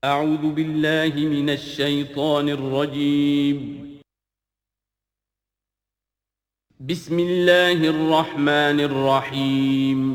اعوذ باللہ من الشیطان الرجیم بسم اللہ الرحمن الرحیم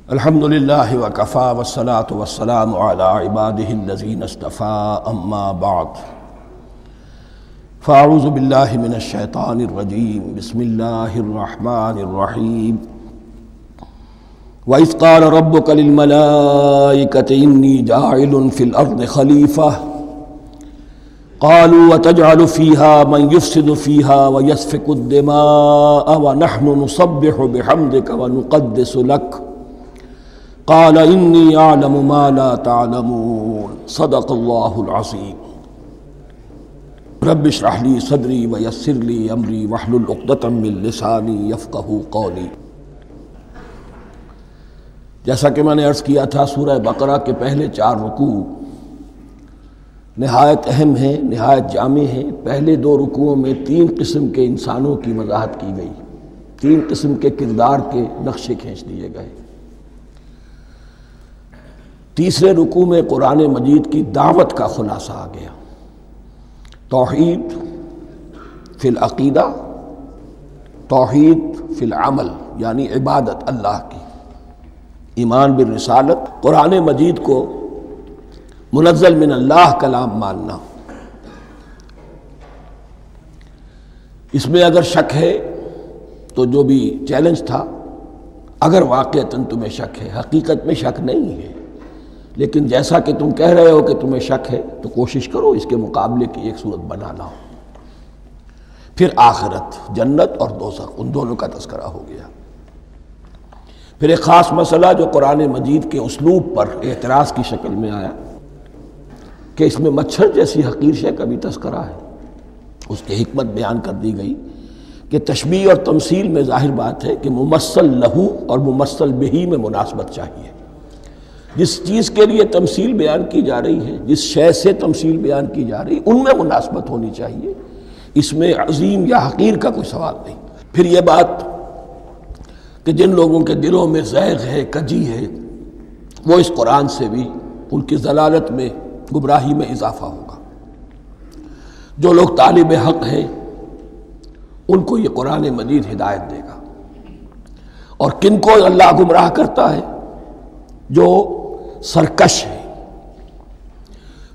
الحمد للہ وکفا والصلاة والسلام علی عباده الذین اصطفى اما بعد فاعوذ باللہ من الشیطان الرجیم بسم اللہ الرحمن الرحیم وَإِذْ قَالَ رَبُّكَ لِلْمَلَائِكَةِ إِنِّي جَاعِلٌ فِي الْأَرْضِ خَلِيفَةً قالوا وتجعل فيها من يفسد فيها ويسفك الدماء ونحن نسبح بحمدك ونقدس لك قال إني أعلم ما لا تعلمون صدق الله العظيم رب اشرح لي صدري ويسر لي أمري واحلل عقدة من لساني يفقهوا قولي۔ جیسا کہ میں نے عرض کیا تھا، سورہ بقرہ کے پہلے 4 رکوع نہایت اہم ہیں، نہایت جامع ہیں۔ پہلے 2 رکوعوں میں 3 قسم کے انسانوں کی وضاحت کی گئی، 3 قسم کے کردار کے نقشے کھینچ دیے گئے۔ تیسرے رکوع میں قرآن مجید کی دعوت کا خلاصہ آ گیا، توحید فی العقیدہ، توحید فی العمل، یعنی عبادت اللہ کی، ایمان بالرسالت، قرآن مجید کو منزل من اللہ کلام ماننا۔ اس میں اگر شک ہے تو جو بھی چیلنج تھا، اگر واقعتاً تمہیں شک ہے، حقیقت میں شک نہیں ہے، لیکن جیسا کہ تم کہہ رہے ہو کہ تمہیں شک ہے تو کوشش کرو اس کے مقابلے کی ایک صورت بنا لاؤ۔ پھر آخرت، جنت اور دوزخ، ان دونوں کا تذکرہ ہو گیا۔ پھر ایک خاص مسئلہ جو قرآن مجید کے اسلوب پر اعتراض کی شکل میں آیا کہ اس میں مچھر جیسی حقیر شے کا بھی تذکرہ ہے، اس کی حکمت بیان کر دی گئی کہ تشبیہ اور تمثیل میں ظاہر بات ہے کہ ممثل لہو اور ممثل بہی میں مناسبت چاہیے۔ جس چیز کے لیے تمثیل بیان کی جا رہی ہے، جس شے سے تمثیل بیان کی جا رہی ہے، ان میں مناسبت ہونی چاہیے، اس میں عظیم یا حقیر کا کوئی سوال نہیں۔ پھر یہ بات کہ جن لوگوں کے دلوں میں زیغ ہے، کجی ہے، وہ اس قرآن سے بھی ان کی ضلالت میں، گمراہی میں اضافہ ہوگا۔ جو لوگ طالب حق ہیں ان کو یہ قرآن مجید ہدایت دے گا، اور کن کو اللہ گمراہ کرتا ہے؟ جو سرکش ہے،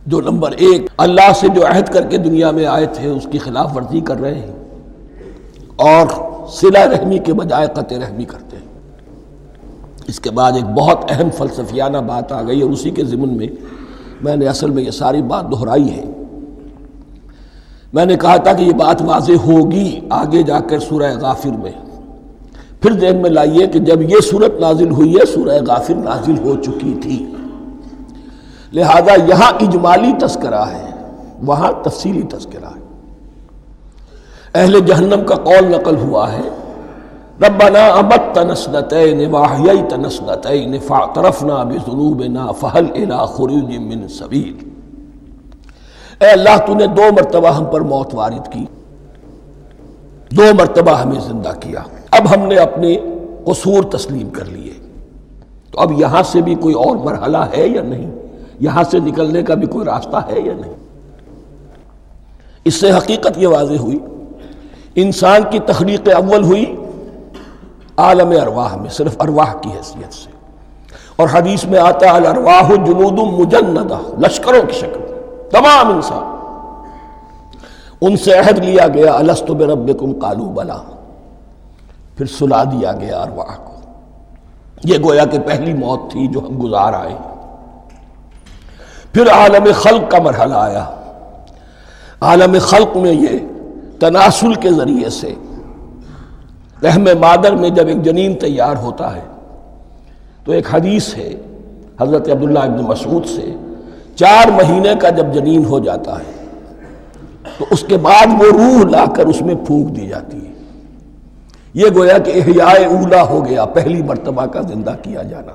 جو نمبر 1 اللہ سے جو عہد کر کے دنیا میں آئے تھے اس کی خلاف ورزی کر رہے ہیں، اور صلہ رحمی کے بجائے قطع رحمی کرتے ہیں۔ اس کے بعد ایک بہت اہم فلسفیانہ بات آ گئی، اور اسی کے ضمن میں نے اصل میں یہ ساری بات دہرائی ہے۔ میں نے کہا تھا کہ یہ بات واضح ہوگی آگے جا کر سورہ غافر میں۔ پھر ذہن میں لائیے کہ جب یہ سورت نازل ہوئی ہے، سورہ غافر نازل ہو چکی تھی، لہذا یہاں اجمالی تذکرہ ہے، وہاں تفصیلی تذکرہ ہے۔ اہل جہنم کا قول نقل ہوا ہے، ربنا امتنا اثنتین واحییتنا اثنتین فاعترفنا بذنوبنا فہل الی خروج من سبیل۔ اے اللہ، تو نے 2 مرتبہ ہم پر موت وارد کی، 2 مرتبہ ہمیں زندہ کیا، اب ہم نے اپنے قصور تسلیم کر لیے، تو اب یہاں سے بھی کوئی اور مرحلہ ہے یا نہیں؟ یہاں سے نکلنے کا بھی کوئی راستہ ہے یا نہیں؟ اس سے حقیقت یہ واضح ہوئی، انسان کی تخلیق اول ہوئی عالم ارواح میں، صرف ارواح کی حیثیت سے، اور حدیث میں آتا ہے الارواح جنود مجندہ، لشکروں کی شکل، تمام انسان۔ ان سے عہد لیا گیا الست بربکم قالوا بلی، پھر سلا دیا گیا ارواح کو۔ یہ گویا کہ پہلی موت تھی جو ہم گزار آئے۔ پھر عالم خلق کا مرحلہ آیا، عالم خلق میں یہ تناسل کے ذریعے سے رحم مادر میں جب ایک جنین تیار ہوتا ہے تو ایک حدیث ہے حضرت عبداللہ ابن مسعود سے 4 مہینے کا جب جنین ہو جاتا ہے تو اس کے بعد وہ روح لا کر اس میں پھونک دی جاتی ہے. یہ گویا کہ احیاء اولا ہو گیا، پہلی مرتبہ کا زندہ کیا جانا،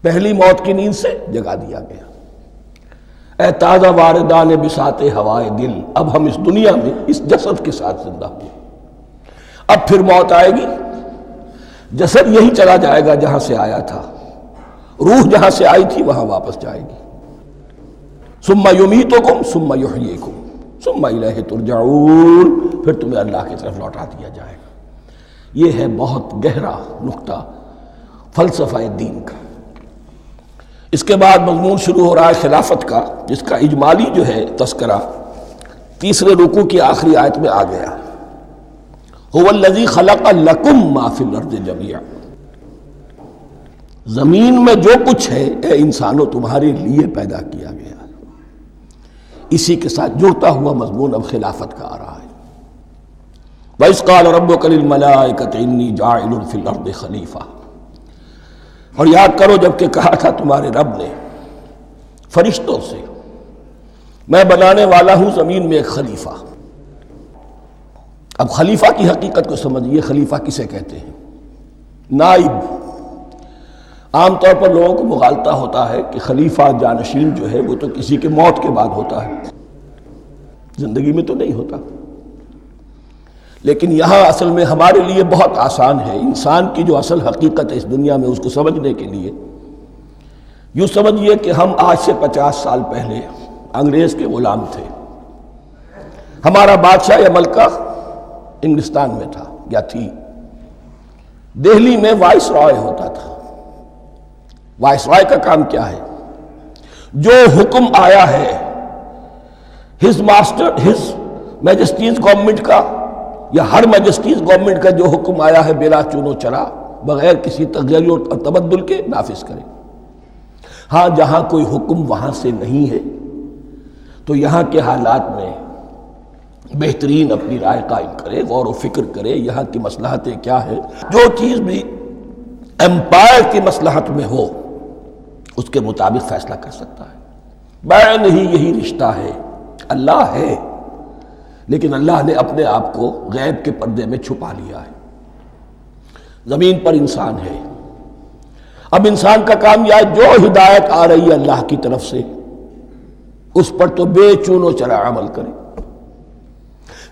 پہلی موت کی نیند سے جگا دیا گیا. اے تازہ واردان بساط ہوائے دل، اب ہم اس دنیا میں اس جسد کے ساتھ زندہ ہوئے، اب پھر موت آئے گی. جسد یہی چلا جائے گا جہاں سے آیا تھا، روح جہاں سے آئی تھی وہاں واپس جائے گی. ثم یمیتکم ثم یحییکم ثم الیہ ترجعون، پھر تمہیں اللہ کی طرف لوٹا دیا جائے گا. یہ ہے بہت گہرا نقطہ فلسفہ دین کا. اس کے بعد مضمون شروع ہو رہا ہے خلافت کا، جس کا اجمالی جو ہے تذکرہ 3 رکوع کی آخری آیت میں آ گیا. هو الذی خلق لکم ما فی الارض جمیعا، زمین میں جو کچھ ہے اے انسانوں تمہارے لیے پیدا کیا گیا. اسی کے ساتھ جڑتا ہوا مضمون اب خلافت کا آ رہا ہے. وَإِذْ قَالَ رَبُّكَ لِلْمَلَائِكَةِ إِنِّي جَاعِلٌ فِي الْأَرْضِ خَلِيفَةً، اور یاد کرو جب کہ کہا تھا تمہارے رب نے فرشتوں سے میں بنانے والا ہوں زمین میں ایک خلیفہ. اب خلیفہ کی حقیقت کو سمجھیے. خلیفہ کسے کہتے ہیں؟ نائب. عام طور پر لوگوں کو مغالطہ ہوتا ہے کہ خلیفہ جانشین جو ہے وہ تو کسی کے موت کے بعد ہوتا ہے، زندگی میں تو نہیں ہوتا. لیکن یہاں اصل میں ہمارے لیے بہت آسان ہے. انسان کی جو اصل حقیقت ہے اس دنیا میں اس کو سمجھنے کے لیے یوں سمجھیے کہ ہم آج سے 50 سال پہلے انگریز کے غلام تھے. ہمارا بادشاہ یا ملکہ انگلستان میں تھا یا تھی. دہلی میں وائس رائے ہوتا تھا. وائس رائے کا کام کیا ہے؟ جو حکم آیا ہے ہز میجسٹیز گورنمنٹ کا یا ہر میجسٹیز گورنمنٹ کا جو حکم آیا ہے بلا چون و چرا بغیر کسی تغیر اور تبدل کے نافذ کرے. ہاں جہاں کوئی حکم وہاں سے نہیں ہے تو یہاں کے حالات میں بہترین اپنی رائے قائم کرے، غور و فکر کرے یہاں کی مصلحتیں کیا ہے. جو چیز بھی امپائر کی مصلحت میں ہو اس کے مطابق فیصلہ کر سکتا ہے. بین ہی یہی رشتہ ہے. اللہ ہے لیکن اللہ نے اپنے آپ کو غیب کے پردے میں چھپا لیا ہے. زمین پر انسان ہے. اب انسان کا کام یہ ہے جو ہدایت آ رہی ہے اللہ کی طرف سے اس پر تو بے چون و چرا عمل کرے.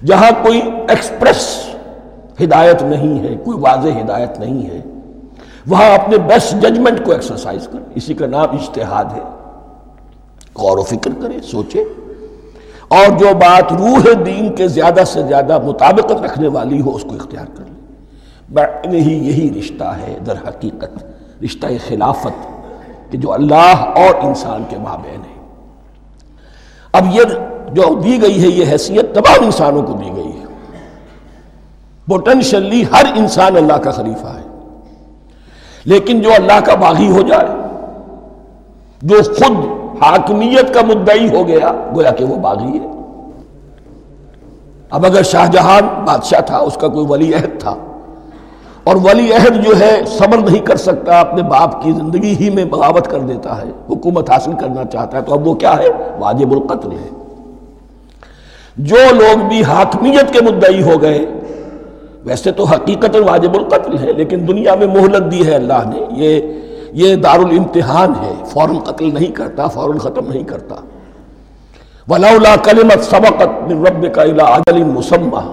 جہاں کوئی ایکسپریس ہدایت نہیں ہے، کوئی واضح ہدایت نہیں ہے، وہاں اپنے بیسٹ ججمنٹ کو ایکسرسائز کرے. اسی کا نام اجتہاد ہے. غور و فکر کرے، سوچے، اور جو بات روح دین کے زیادہ سے زیادہ مطابقت رکھنے والی ہو اس کو اختیار کر لے. بین ہی یہی رشتہ ہے در حقیقت رشتہ خلافت کہ جو اللہ اور انسان کے مابین ہے. اب یہ جو دی گئی ہے یہ حیثیت تمام انسانوں کو دی گئی ہے. پوٹینشلی ہر انسان اللہ کا خلیفہ ہے. لیکن جو اللہ کا باغی ہو جائے، جو خود حاکمیت کا مدعی ہو گیا، گویا کہ وہ باغی ہے. اب اگر شاہ جہان بادشاہ تھا، اس کا کوئی ولی عہد تھا، اور ولی عہد جو ہے صبر نہیں کر سکتا، اپنے باپ کی زندگی ہی میں بغاوت کر دیتا ہے، حکومت حاصل کرنا چاہتا ہے، تو اب وہ کیا ہے؟ واجب القتل ہے. جو لوگ بھی حاکمیت کے مدعی ہو گئے ویسے تو حقیقت واجب القتل ہے، لیکن دنیا میں مہلت دی ہے اللہ نے. یہ دار الامتحان ہے. فوراً قتل نہیں کرتا، فوراً ختم نہیں کرتا. وَلَوْلَا كَلِمَةٌ سَبَقَتْ مِن رَبِّكَ إِلَىٰ أَجَلٍ مُّسَمًّى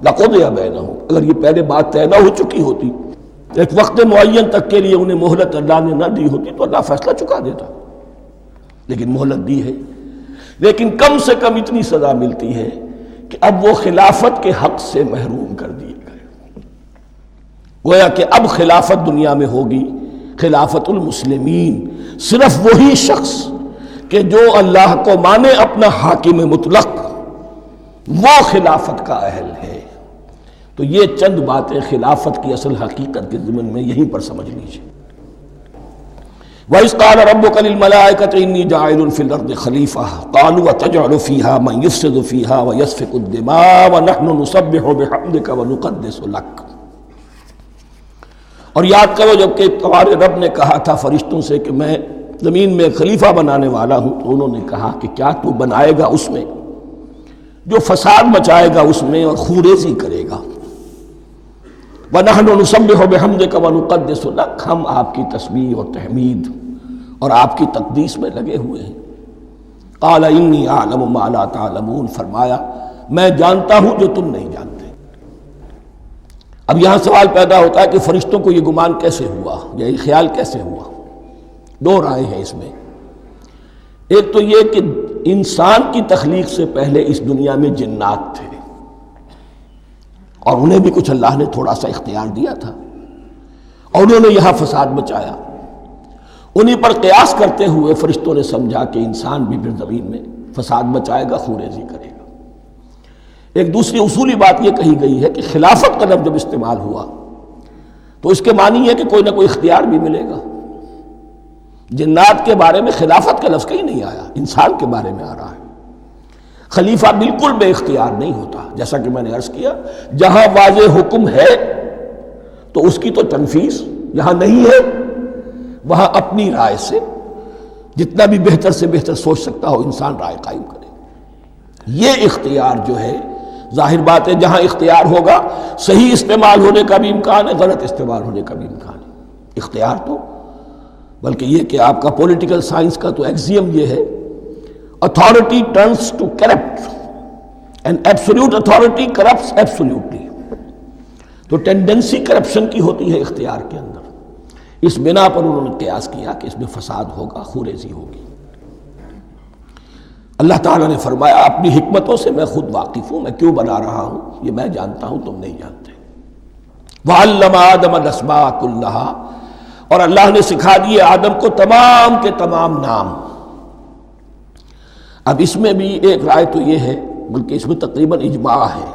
لَقُضِيَ بَيْنَهُمْ، اگر یہ پہلے بات طے نہ ہو چکی ہوتی، ایک وقت معین تک کے لیے انہیں مہلت اللہ نے نہ دی ہوتی تو اللہ فیصلہ چکا دیتا. لیکن مہلت دی ہے. لیکن کم سے کم اتنی سزا ملتی ہے کہ اب وہ خلافت کے حق سے محروم کر دیے گئے. گویا کہ اب خلافت دنیا میں ہوگی خلافت المسلمین. صرف وہی شخص کہ جو اللہ کو مانے اپنا حاکم مطلق وہ خلافت کا اہل ہے. تو یہ چند باتیں خلافت کی اصل حقیقت کے ضمن میں یہیں پر سمجھ لیجیے. وَإِذْ قَالَ رَبُّكَ لِلْمَلَائِكَةِ إِنِّي جَاعِلٌ فِي الْأَرْضِ خَلِيفَةً قَالُوا أَتَجْعَلُ فِيهَا مَن يُفْسِدُ فِيهَا وَيَسْفِكُ الدِّمَاءَ وَنَحْنُ نُسَبِّحُ بِحَمْدِكَ وَنُقَدِّسُ لَكَ. اور یاد کرو جب کہ تمہارے رب نے کہا تھا فرشتوں سے کہ میں زمین میں خلیفہ بنانے والا ہوں، تو انہوں نے کہا کہ کیا تو بنائے گا اس میں جو فساد مچائے گا اس میں اور خوریزی کرے گا؟ وَنَحْنُ نُسَبِّحُ بِحَمْدِكَ وَنُقَدِّسُ لَكَ، ہم آپ کی تسبیح اور تحمید اور آپ کی تقدیس میں لگے ہوئے ہیں۔ قَالَ إِنِّي أَعْلَمُ مَا لَا تَعْلَمُونَ، فرمایا میں جانتا ہوں جو تم نہیں جانتے۔ اب یہاں سوال پیدا ہوتا ہے کہ فرشتوں کو یہ گمان کیسے ہوا یا یہ خیال کیسے ہوا؟ دو رائے ہیں اس میں۔ ایک تو یہ کہ انسان کی تخلیق سے پہلے اس دنیا میں جنات تھے اور انہیں بھی کچھ اللہ نے تھوڑا سا اختیار دیا تھا اور انہوں نے یہاں فساد مچایا۔ انہی پر قیاس کرتے ہوئے فرشتوں نے سمجھا کہ انسان بھی پھر زمین میں فساد مچائے گا، خوریزی کرے گا۔ ایک دوسری اصولی بات یہ کہی گئی ہے کہ خلافت کا لفظ جب استعمال ہوا تو اس کے معنی ہے کہ کوئی نہ کوئی اختیار بھی ملے گا۔ جنات کے بارے میں خلافت کا لفظ کہیں نہیں آیا، انسان کے بارے میں آ رہا ہے۔ خلیفہ بالکل بے اختیار نہیں ہوتا، جیسا کہ میں نے عرض کیا، جہاں واضح حکم ہے تو اس کی تو تنفیذ، جہاں نہیں ہے وہاں اپنی رائے سے جتنا بھی بہتر سے بہتر سوچ سکتا ہو انسان رائے قائم کرے۔ یہ اختیار جو ہے ظاہر بات ہے جہاں اختیار ہوگا صحیح استعمال ہونے کا بھی امکان ہے، غلط استعمال ہونے کا بھی امکان ہے۔ اختیار تو بلکہ یہ کہ آپ کا پولیٹیکل سائنس کا تو ایکزیم یہ ہے، authority turns to corrupt and absolute authority corrupts absolutely، تو ٹینڈنسی کرپشن کی ہوتی ہے اختیار کے اندر۔ اس بنا پر انہوں نے قیاس کیا کہ اس میں فساد ہوگا، خوریزی ہوگی۔ اللہ تعالیٰ نے فرمایا اپنی حکمتوں سے میں خود واقف ہوں، میں کیوں بنا رہا ہوں یہ میں جانتا ہوں، تم نہیں جانتے۔ وَعَلَّمَ آدَمَ الْأَسْمَاءَ كُلَّهَا، اور اللہ نے سکھا دیے آدم کو تمام کے تمام نام۔ اب اس میں بھی ایک رائے تو یہ ہے، بلکہ اس میں تقریباً اجماع ہے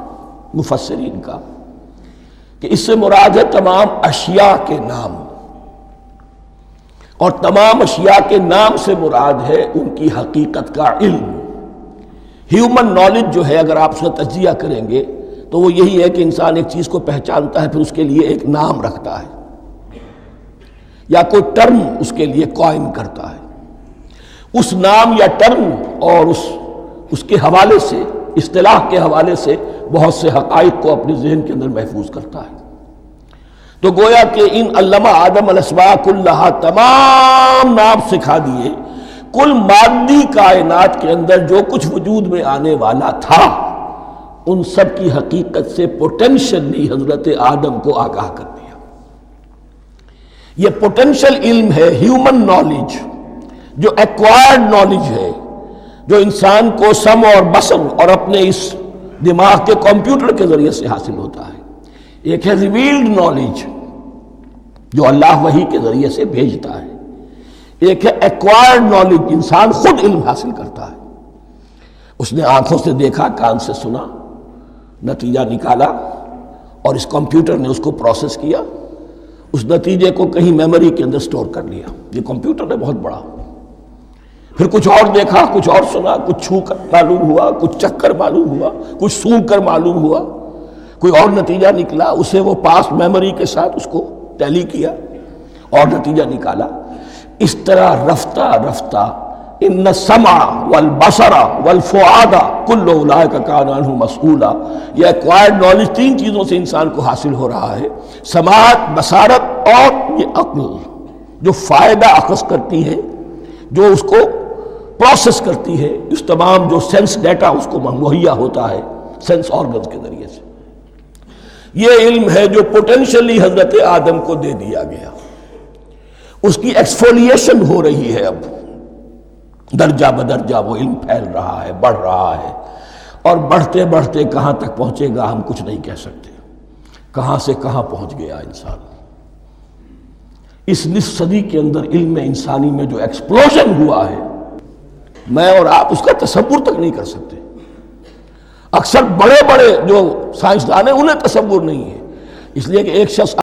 مفسرین کا، کہ اس سے مراد ہے تمام اشیاء کے نام، اور تمام اشیاء کے نام سے مراد ہے ان کی حقیقت کا علم۔ ہیومن نالج جو ہے اگر آپ اس کا تجزیہ کریں گے تو وہ یہی ہے کہ انسان ایک چیز کو پہچانتا ہے، پھر اس کے لیے ایک نام رکھتا ہے یا کوئی ٹرم اس کے لیے قائم کرتا ہے۔ اس نام یا ٹرم اور اس کے حوالے سے، اصطلاح کے حوالے سے بہت سے حقائق کو اپنے ذہن کے اندر محفوظ کرتا ہے۔ تو گویا کہ ان علمہ آدم الاسماء کلہا، تمام نام سکھا دیے کل مادی کائنات کے اندر جو کچھ وجود میں آنے والا تھا، ان سب کی حقیقت سے پوٹینشلی حضرت آدم کو آگاہ کر دیا۔ یہ پوٹینشل علم ہے، ہیومن نالج، جو ایکوائرڈ نالج ہے، جو انسان کو سم اور بصر اور اپنے اس دماغ کے کمپیوٹر کے ذریعے سے حاصل ہوتا ہے۔ ایک ہے ریویلڈ نالج جو اللہ وحی کے ذریعے سے بھیجتا ہے، ایک ہے ایکوائرڈ نالج، انسان خود علم حاصل کرتا ہے۔ اس نے آنکھوں سے دیکھا، کان سے سنا، نتیجہ نکالا، اور اس کمپیوٹر نے اس کو پروسیس کیا، اس نتیجے کو کہیں میموری کے اندر سٹور کر لیا۔ یہ کمپیوٹر ہے بہت بڑا۔ پھر کچھ اور دیکھا، کچھ اور سنا، کچھ چھو کر معلوم ہوا، کچھ چکھ کر معلوم ہوا، کچھ سونگھ کر معلوم ہوا، کوئی اور نتیجہ نکلا، اسے وہ پاس میموری کے ساتھ اس کو ٹیلی کیا اور نتیجہ نکالا۔ اس طرح رفتہ رفتہ ان السمع والبصر والفؤاد کل اولئک کان عنہ مسئولا، یہ ایکوائرڈ نالج تین چیزوں سے انسان کو حاصل ہو رہا ہے، سماعت، بصارت اور یہ عقل، جو فائدہ اخذ کرتی ہے، جو اس کو پروسیس کرتی ہے، اس تمام جو سینس ڈیٹا اس کو مہیا ہوتا ہے سینس آرگنز کے ذریعے سے۔ یہ علم ہے جو پوٹینشلی حضرت آدم کو دے دیا گیا۔ اس کی ایکسفولیشن ہو رہی ہے، اب درجہ بدرجہ وہ علم پھیل رہا ہے، بڑھ رہا ہے، اور بڑھتے بڑھتے کہاں تک پہنچے گا ہم کچھ نہیں کہہ سکتے، کہاں سے کہاں پہنچ گیا انسان۔ اس نصف صدی کے اندر علم انسانی میں جو ایکسپلوژن ہوا ہے، میں اور آپ اس کا تصور تک نہیں کر سکتے۔ اکثر بڑے بڑے جو سائنسدان ہیں انہیں تصور نہیں ہے، اس لیے کہ ایک شخص